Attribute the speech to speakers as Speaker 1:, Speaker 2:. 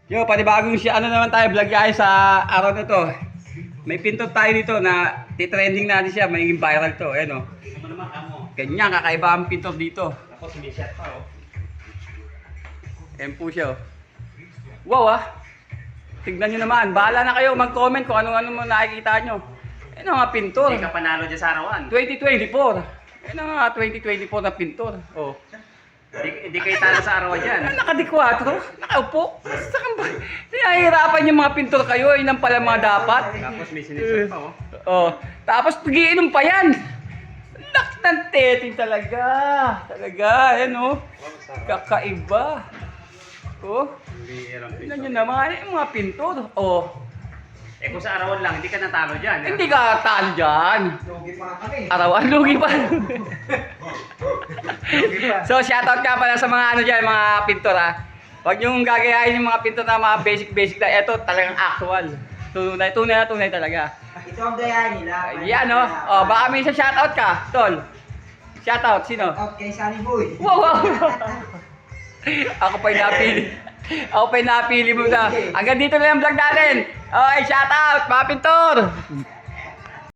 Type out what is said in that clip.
Speaker 1: Yo, panibagong siya, ano naman tayo, vlog tayo sa araw na to. May pinto tayo dito na titrending natin siya, magiging viral to. Ayan o.
Speaker 2: Ano naman kamo?
Speaker 1: Ganyan, kakaiba ang pinto dito.
Speaker 2: Tapos may shot pa oh.
Speaker 1: Ayan po siya oh. Wow ah. Tignan nyo naman, bahala na kayo mag-comment kung ano-ano mo nakikita nyo. Ayan ang mga pintor.
Speaker 2: Hindi ka panalo dyan sa arawan.
Speaker 1: 2024. Ayan ang mga 2024 na pintor. Oh.
Speaker 2: Hindi kayo talo sa arawan dyan.
Speaker 1: Nakadikwatro, nakaupo. Saan ba? Nahihirapan yung mga pintor kayo, yun ang pala mga dapat.
Speaker 2: Tapos may sinisip pa oh.
Speaker 1: Oh, tapos giinom pa yan. Lak ng teting talaga. Talaga, ayan oh. Kakaiba. Oh,
Speaker 2: Bihirang
Speaker 1: tignan nyo naman, yung mga pintor. Oh,
Speaker 2: Eh kung sa arawan lang, hindi ka natalo dyan.
Speaker 1: hindi ka talo dyan.
Speaker 3: Lugi pa kami.
Speaker 1: Arawan, lugi pa. So, shoutout ka pala sa mga ano dyan, mga pintor ha. Huwag niyong gagayahin yung mga pintor na mga basic na. Ito talagang actual. Tunay talaga.
Speaker 3: Ito ang dayahan nila.
Speaker 1: Yan oh. Oh, baka may isa shoutout ka, tol. Shoutout, sino?
Speaker 3: Out kay Sunny Boy.
Speaker 1: Wow! Ako pa yung napili. Ako pa yung napili mo na. Hanggang dito na yung vlog natin. Okay, shoutout, mga pintor!